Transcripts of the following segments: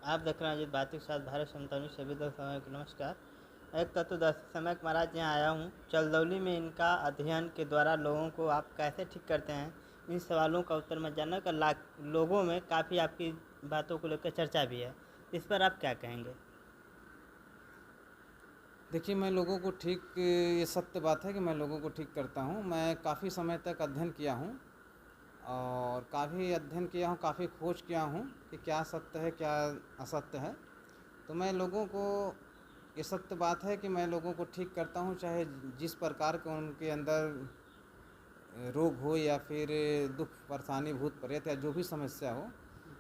आप देख रहे हैं अजीत भारती के साथ भारत समता न्यूज़। सभी दर्शकों को नमस्कार। एक तत्वदर्शी समय के महाराज यहाँ आया हूँ चंदौली में। इनका अध्ययन के द्वारा लोगों को आप कैसे ठीक करते हैं, इन सवालों का उत्तर मैं जानना का लोगों में काफ़ी आपकी बातों को लेकर चर्चा भी है। इस पर आप क्या कहेंगे? देखिए, मैं लोगों को ठीक ये सत्य बात है कि मैं लोगों को ठीक करता हूँ। मैं काफ़ी समय तक अध्ययन किया हूँ और काफ़ी अध्ययन किया हूँ, काफ़ी खोज किया हूँ कि क्या सत्य है, क्या असत्य है। तो मैं लोगों को ये सत्य बात है कि मैं लोगों को ठीक करता हूँ, चाहे जिस प्रकार के उनके अंदर रोग हो या फिर दुख परेशानी भूत प्रेत या जो भी समस्या हो,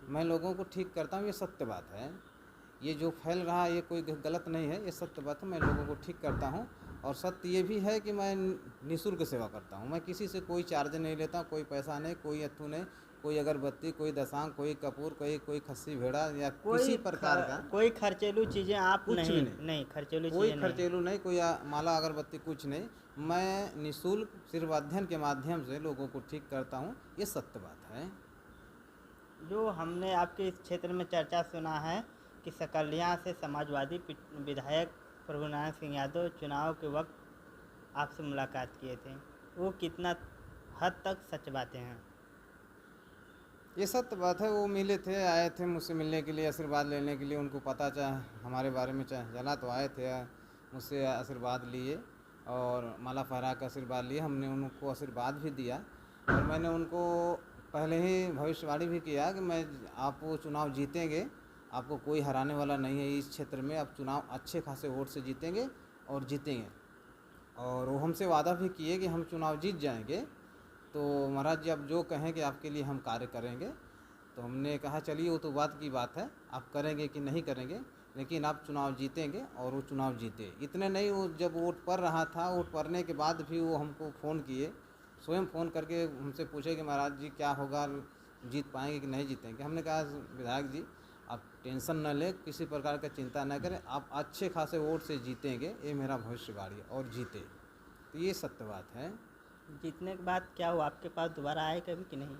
मैं लोगों को ठीक करता हूँ। ये सत्य बात है। ये जो फैल रहा है ये कोई गलत नहीं है, ये सत्य बात है। मैं लोगों को ठीक करता हूँ और सत्य ये भी है कि मैं निःशुल्क सेवा करता हूँ। मैं किसी से कोई चार्ज नहीं लेता, कोई पैसा नहीं, कोई अथू नहीं, कोई अगरबत्ती, कोई दशांग, कोई कपूर, कोई खस्सी भेड़ा या किसी प्रकार का कोई खर्चेलू चीज़ें आप कुछ भी नहीं नहीं। नहीं खर्चेलू कोई चीज़ें नहीं। खर्चेलू नहीं, कोई माला अगरबत्ती कुछ नहीं। मैं निःशुल्क सिर्फ अध्ययन के माध्यम से लोगों को ठीक करता हूँ। ये सत्य बात है। जो हमने आपके इस क्षेत्र में चर्चा सुना है कि सकलिया से समाजवादी विधायक प्रभुनारायण सिंह यादव चुनाव के वक्त आपसे मुलाकात किए थे, वो कितना हद तक सच बातें हैं? ये सत्य बात है। वो मिले थे, आए थे मुझसे मिलने के लिए, आशीर्वाद लेने के लिए। उनको पता हमारे बारे में चला तो आए थे, मुझसे आशीर्वाद लिए और माला फहरा कर आशीर्वाद लिए। हमने उनको आशीर्वाद भी दिया और मैंने उनको पहले ही भविष्यवाणी भी किया कि आप वो चुनाव जीतेंगे, आपको कोई हराने वाला नहीं है। इस क्षेत्र में आप चुनाव अच्छे खासे वोट से जीतेंगे और जीतेंगे। और वो हमसे वादा भी किए कि हम चुनाव जीत जाएंगे। तो महाराज जी, आप जो कहें कि आपके लिए हम कार्य करेंगे। तो हमने कहा चलिए, वो तो बात की बात है, आप करेंगे कि नहीं करेंगे, लेकिन आप चुनाव जीतेंगे। और वो चुनाव जीते। इतने नहीं, वो जब वोट पड़ रहा था, वोट पड़ने के बाद भी वो हमको फ़ोन किए, स्वयं फ़ोन करके हमसे पूछे कि महाराज जी क्या होगा, जीत पाएंगे कि नहीं जीतेंगे। हमने कहा विधायक जी, आप टेंशन न लें, किसी प्रकार का चिंता न करें, आप अच्छे खासे वोट से जीतेंगे, ये मेरा भविष्यवाणी है। और जीते। तो ये सत्य बात है। जीतने के बाद क्या हुआ, आपके पास दोबारा आए कभी कि नहीं?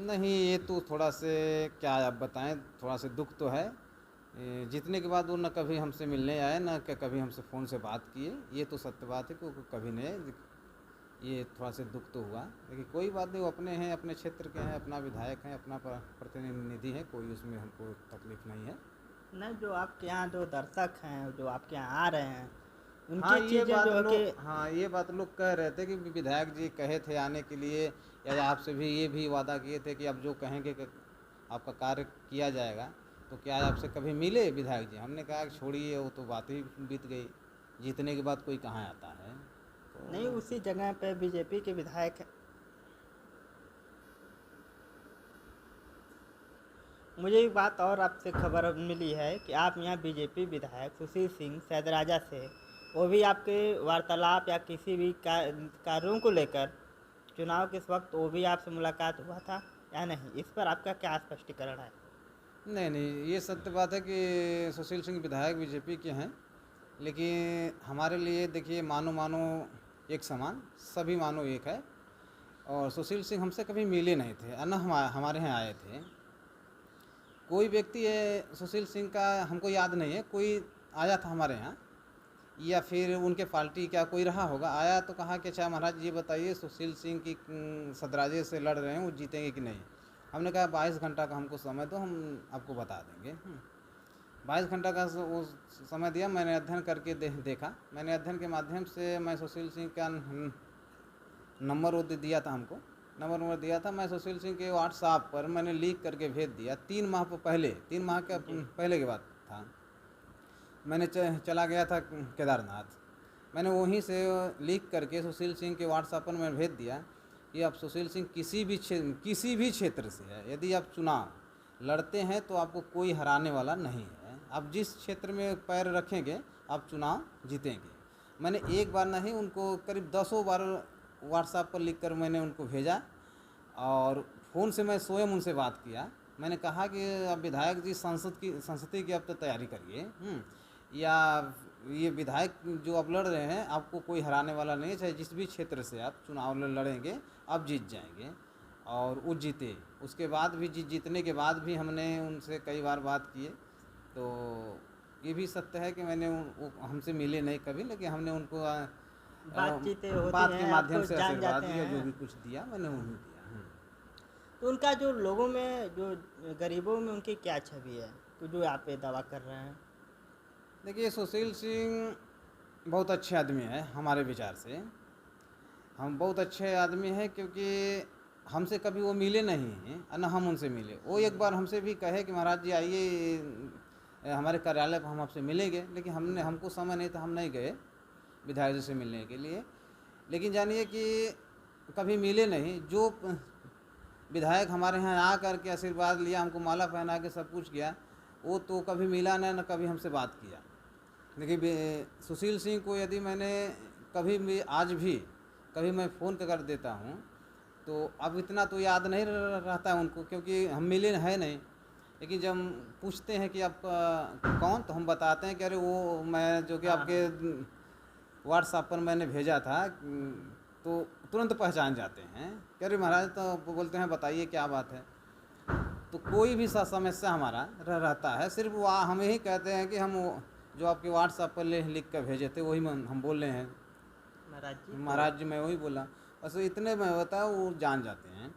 नहीं, ये तो थोड़ा से क्या आप बताएं, थोड़ा से दुख तो है। जीतने के बाद वो न कभी हमसे मिलने आए, न कभी हमसे फ़ोन से बात किए। ये तो सत्य बात है कि वो कभी नहीं। ये थोड़ा से दुख तो हुआ, लेकिन कोई बात नहीं। वो अपने हैं, अपने क्षेत्र के हैं, अपना विधायक हैं, अपना प्रतिनिधि हैं, कोई उसमें हमको तकलीफ़ नहीं है। नहीं, जो आपके यहाँ जो दर्शक हैं, जो आपके यहाँ आ रहे हैं, हाँ, उनकी चीज़ें जो है कि ये बात लोग कह रहे थे कि विधायक जी कहे थे आने के लिए, या आपसे भी ये भी वादा किए थे कि आप जो कहेंगे कि आपका कार्य किया जाएगा। तो क्या आपसे कभी मिले विधायक जी? हमने कहा कि छोड़िए, वो तो बात ही बीत गई। जीतने के बाद कोई कहाँ आता है। नहीं, तो उसी जगह पे बीजेपी के विधायक हैं। मुझे एक बात और आपसे खबर मिली है कि आप यहाँ बीजेपी विधायक सुशील सिंह सैदराजा से, वो भी आपके वार्तालाप या किसी भी कार्यों को लेकर चुनाव के इस वक्त वो भी आपसे मुलाकात हुआ था या नहीं, इस पर आपका क्या स्पष्टीकरण है? नहीं नहीं, ये सत्य बात है कि सुशील सिंह विधायक बीजेपी के हैं, लेकिन हमारे लिए देखिए, मानो मानो एक समान, सभी मानो एक है। और सुशील सिंह हमसे कभी मिले नहीं थे, न हमारे यहाँ आए थे। कोई व्यक्ति है सुशील सिंह का, हमको याद नहीं है, कोई आया था हमारे यहाँ, या फिर उनके पार्टी क्या कोई रहा होगा, आया तो कहा कि अच्छा महाराज ये बताइए, सुशील सिंह की सदराजे से लड़ रहे हैं, वो जीतेंगे कि नहीं। हमने कहा 22 घंटा का हमको समय दो, हम आपको बता देंगे। 22 घंटा का वो समय दिया। मैंने अध्ययन करके देखा। मैंने अध्ययन के माध्यम से मैं सुशील सिंह का नंबर वो दिया था हमको, नंबर दिया था। मैं सुशील सिंह के व्हाट्सएप पर मैंने लिख करके भेज दिया। 3 माह पहले, 3 माह के जी। पहले की बात था। मैंने चला गया था केदारनाथ। मैंने वहीं से लिख करके सुशील सिंह के व्हाट्सएप पर मैं भेज दिया कि आप सुशील सिंह किसी भी क्षेत्र से है, यदि आप चुनाव लड़ते हैं तो आपको कोई हराने वाला नहीं है। आप जिस क्षेत्र में पैर रखेंगे आप चुनाव जीतेंगे। मैंने एक बार नहीं, उनको करीब 10 बार व्हाट्सएप पर लिख कर मैंने उनको भेजा। और फ़ोन से मैं स्वयं उनसे बात किया। मैंने कहा कि अब विधायक जी, संसदीय की अब तो तैयारी करिए, या ये विधायक जो आप लड़ रहे हैं, आपको कोई हराने वाला नहीं है। चाहे जिस भी क्षेत्र से आप चुनाव लड़ेंगे आप जीत जाएंगे। और वो जीते। उसके बाद भी जीतने के बाद भी हमने उनसे कई बार बात किए। तो ये भी सत्य है कि वो हमसे मिले नहीं कभी, लेकिन हमने उनको बातचीतें होती बात के हैं, माध्यम आपको से जान आशीर्वाद जाते दिया, जो हैं। भी कुछ दिया मैंने उन्हें दिया। तो उनका जो लोगों में जो गरीबों में उनकी क्या छवि है, तो जो आप ये दावा कर रहे हैं? देखिए, सुशील सिंह बहुत अच्छे आदमी है हमारे विचार से। हम बहुत अच्छे आदमी हैं, क्योंकि हमसे कभी वो मिले नहीं हैं और न हम उनसे मिले। वो एक बार हमसे भी कहे कि महाराज जी आइए हमारे कार्यालय पर, हम आपसे मिलेंगे, लेकिन हमको समय नहीं था, हम नहीं गए विधायक जी से मिलने के लिए। लेकिन जानिए कि कभी मिले नहीं। जो विधायक हमारे यहाँ आ कर के आशीर्वाद लिया, हमको माला पहना के सब कुछ किया, वो तो कभी मिला न कभी हमसे बात किया। लेकिन सुशील सिंह को यदि मैंने कभी भी, आज भी कभी मैं फ़ोन कर देता हूँ, तो अब इतना तो याद नहीं रहता है उनको, क्योंकि हम मिले हैं नहीं। लेकिन जब पूछते हैं कि आप कौन, तो हम बताते हैं कि अरे वो मैं जो कि हाँ आपके हाँ। व्हाट्सएप पर मैंने भेजा था। तो तुरंत पहचान जाते हैं कि अरे महाराज, तो वो बोलते हैं बताइए क्या बात है। तो कोई भी सा समस्या हमारा रहता है, सिर्फ वो हम यही कहते हैं कि हम जो आपके व्हाट्सएप पर लिख कर भेजे थे वही हम बोल रहे हैं महाराज जी तो महाराज जी, मैं वही बोला। बस इतने में होता है, वो जान जाते हैं।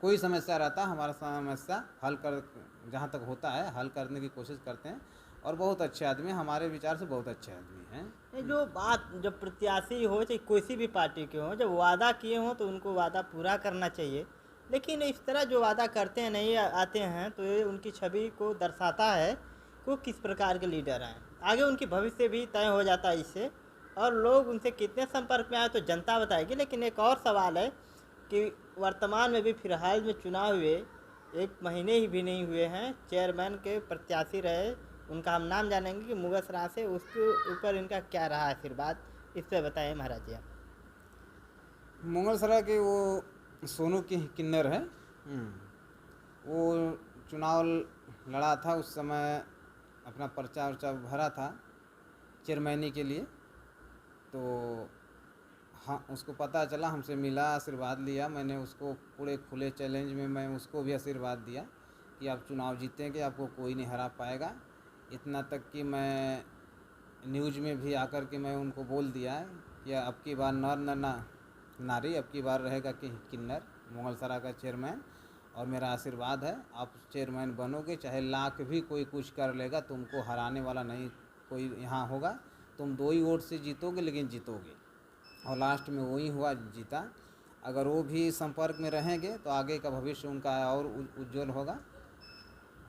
कोई समस्या रहता है, हमारा समस्या हल कर, जहाँ तक होता है हल करने की कोशिश करते हैं। और बहुत अच्छे आदमी, हमारे विचार से बहुत अच्छे आदमी हैं। ये जो बात, जब प्रत्याशी हो चाहे किसी भी पार्टी के हो, जब वादा किए हों तो उनको वादा पूरा करना चाहिए। लेकिन इस तरह जो वादा करते हैं, नहीं आते हैं, तो ये उनकी छवि को दर्शाता है कि वो किस प्रकार के लीडर हैं। आगे उनकी भविष्य भी तय हो जाता है इससे, और लोग उनसे कितने संपर्क में आए तो जनता बताएगी। लेकिन एक और सवाल है कि वर्तमान में भी फिलहाल में चुनाव हुए, 1 महीने ही भी नहीं हुए हैं, चेयरमैन के प्रत्याशी रहे, उनका हम नाम जानेंगे कि मुगलसराय से, उसके ऊपर इनका क्या रहा आशीर्वाद, इस पर बताएं महाराज जी आप। मुगलसराय के वो सोनू की किन्नर है। वो चुनाव लड़ा था, उस समय अपना पर्चा वर्चा भरा था चेयरमैनी के लिए। तो हाँ, उसको पता चला, हमसे मिला, आशीर्वाद लिया। मैंने उसको पूरे खुले चैलेंज में मैं उसको भी आशीर्वाद दिया कि आप चुनाव जीतेंगे, आपको कोई नहीं हरा पाएगा। इतना तक कि मैं न्यूज़ में भी आकर के मैं उनको बोल दिया है कि अब की बार नर न नारी, अब की बार रहेगा कि किन्नर मुगलसराय का चेयरमैन। और मेरा आशीर्वाद है, आप चेयरमैन बनोगे, चाहे लाख भी कोई कुछ कर लेगा, तुमको हराने वाला नहीं कोई यहाँ होगा। तुम 2 ही वोट से जीतोगे, लेकिन जीतोगे। और लास्ट में वही हुआ, जीता। अगर वो भी संपर्क में रहेंगे तो आगे का भविष्य उनका और उज्जवल होगा।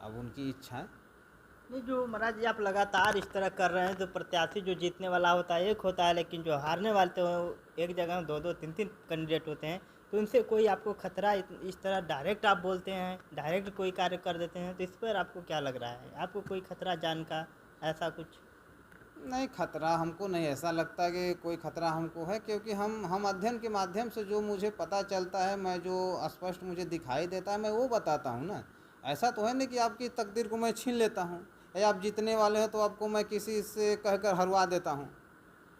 अब उनकी इच्छा है। नहीं, जो महाराज जी आप लगातार इस तरह कर रहे हैं, तो प्रत्याशी जो जीतने वाला होता है एक होता है, लेकिन जो हारने वाले तो एक जगह में 2-2 3-3 कैंडिडेट होते हैं। तो उनसे कोई आपको खतरा, इस तरह डायरेक्ट आप बोलते हैं, डायरेक्ट कोई कार्य कर देते हैं, तो इस पर आपको क्या लग रहा है? आपको कोई खतरा जान का ऐसा कुछ? नहीं, खतरा हमको नहीं ऐसा लगता कि कोई खतरा हमको है, क्योंकि हम अध्ययन के माध्यम से जो मुझे पता चलता है, मैं जो स्पष्ट मुझे दिखाई देता है, मैं वो बताता हूँ ना। ऐसा तो है नहीं कि आपकी तकदीर को मैं छीन लेता हूँ, या आप जीतने वाले हैं तो आपको मैं किसी से कहकर हरवा देता हूँ।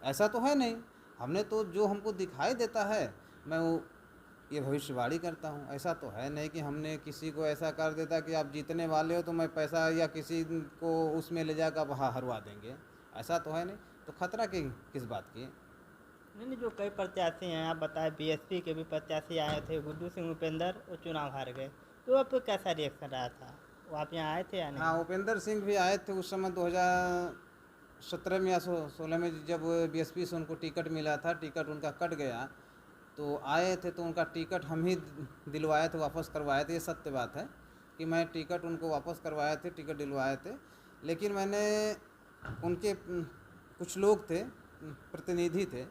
ऐसा तो है नहीं। हमने तो जो हमको दिखाई देता है, मैं वो ये भविष्यवाणी करता हूँ। ऐसा तो है नहीं कि हमने किसी को ऐसा कर देता कि आप जीतने वाले हो तो मैं पैसा या किसी को उसमें ले जाकर आप हरवा देंगे। ऐसा तो है नहीं। तो खतरा किस बात की? नहीं नहीं, जो कई प्रत्याशी हैं, आप बताएं, बीएसपी के भी प्रत्याशी आए थे, गुड्डू सिंह उपेंद्र, वो चुनाव हार गए, तो आपको कैसा रिएक्शन रहा था? वो आप यहाँ आए थे या नहीं? हाँ, उपेंद्र सिंह भी आए थे उस समय 2017 में या 16 में, जब बीएसपी से उनको टिकट मिला था। टिकट उनका कट गया तो आए थे, तो उनका टिकट हम ही दिलवाए थे, वापस करवाए थे। ये सत्य बात है कि मैं टिकट उनको वापस करवाए थे, टिकट दिलवाए थे। लेकिन मैंने उनके कुछ लोग थे, प्रतिनिधि थे,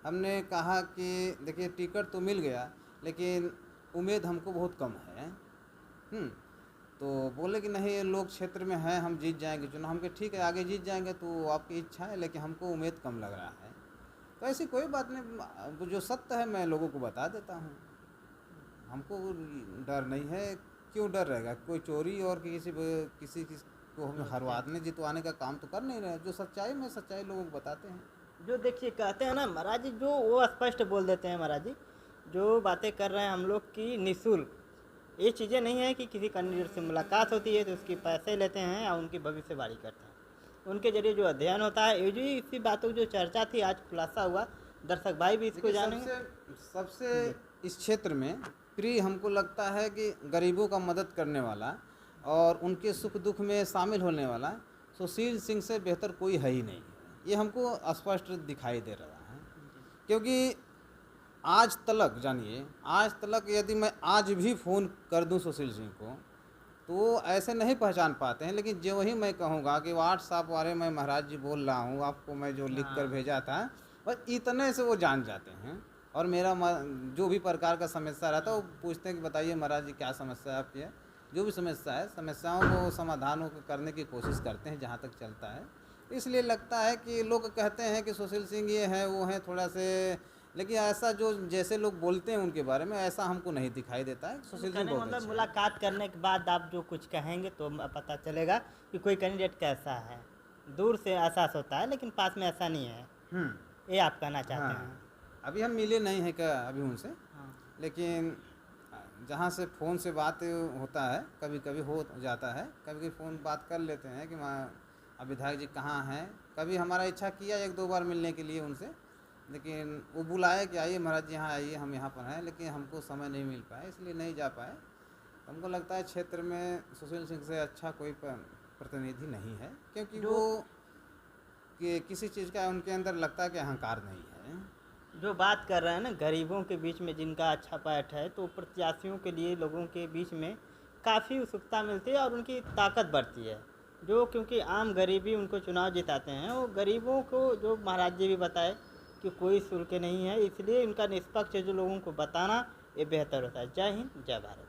हमने कहा कि देखिए टिकट तो मिल गया, लेकिन उम्मीद हमको बहुत कम है। तो बोले कि नहीं, लोग क्षेत्र में हैं, हम जीत जाएंगे चुनाव। हम कहे ठीक है, आगे जीत जाएंगे तो आपकी इच्छा है, लेकिन हमको उम्मीद कम लग रहा है। तो ऐसी कोई बात नहीं, जो सत्य है मैं लोगों को बता देता हूँ। हमको डर नहीं है। क्यों डर रहेगा? कोई चोरी और किसी को हम हरवाने जितवाने का काम तो कर नहीं रहे। जो सच्चाई में सच्चाई लोगों को बताते हैं। जो देखिए कहते हैं ना महाराज जी, जो वो स्पष्ट बोल देते हैं महाराज जी जो बातें कर रहे हैं हम लोग की निःशुल्क, ये चीज़ें नहीं है कि किसी कैंडिडेट से मुलाकात होती है तो उसके पैसे लेते हैं या उनकी भविष्यवाणी करते हैं। उनके जरिए जो अध्ययन होता है, ये जो इसी बातों की जो चर्चा थी आज खुलासा हुआ, दर्शक भाई भी इसको देखिए, जानेंगे। सबसे इस क्षेत्र में प्रिय हमको लगता है कि गरीबों का मदद करने वाला और उनके सुख दुख में शामिल होने वाला सुशील सिंह से बेहतर कोई है ही नहीं। ये हमको स्पष्ट दिखाई दे रहा है, क्योंकि आज तलक, जानिए, आज तलक यदि मैं आज भी फ़ोन कर दूं सुशील सिंह को तो वो ऐसे नहीं पहचान पाते हैं, लेकिन जो ही मैं कहूँगा कि व्हाट्सएप वाले मैं महाराज जी बोल रहा हूँ, आपको मैं जो लिख कर भेजा था, बस इतने से वो जान जाते हैं। और मेरा जो भी प्रकार का समस्या रहता है वो पूछते हैं कि बताइए महाराज जी क्या समस्या है आपकी है। जो भी समस्या है, समस्याओं को समाधानों को करने की कोशिश करते हैं जहाँ तक चलता है। इसलिए लगता है कि लोग कहते हैं कि सुशील सिंह ये हैं वो हैं थोड़ा से, लेकिन ऐसा जो जैसे लोग बोलते हैं उनके बारे में ऐसा हमको नहीं दिखाई देता है। सुशील सिंह बहुत मतलब अच्छे हैं। मुलाकात करने के बाद आप जो कुछ कहेंगे तो पता चलेगा कि कोई कैंडिडेट कैसा है। दूर से एहसास होता है लेकिन पास में ऐसा नहीं है, ये आप कहना चाहते हैं। हाँ, अभी हम मिले नहीं हैं क्या अभी उनसे, हाँ। लेकिन जहाँ से फ़ोन से बात होता है, कभी कभी हो जाता है, कभी कभी फ़ोन बात कर लेते हैं कि अब विधायक जी कहाँ हैं। कभी हमारा इच्छा किया 1-2 बार मिलने के लिए उनसे, लेकिन वो बुलाए कि आइए महाराज जी यहाँ आइए, हम यहाँ पर हैं, लेकिन हमको समय नहीं मिल पाया इसलिए नहीं जा पाए। हमको लगता है क्षेत्र में सुशील सिंह से अच्छा कोई प्रतिनिधि नहीं है, क्योंकि वो कि किसी चीज़ का उनके अंदर लगता है कि अहंकार नहीं है। जो बात कर रहे हैं ना गरीबों के बीच में जिनका अच्छा पैठ है, तो प्रत्याशियों के लिए लोगों के बीच में काफ़ी उत्सुकता मिलती है और उनकी ताकत बढ़ती है। जो क्योंकि आम गरीबी उनको चुनाव जिताते हैं, वो गरीबों को जो महाराज जी भी बताए कि कोई शुल्क नहीं है, इसलिए इनका निष्पक्ष जो लोगों को बताना ये बेहतर होता है। जय हिंद, जय भारत।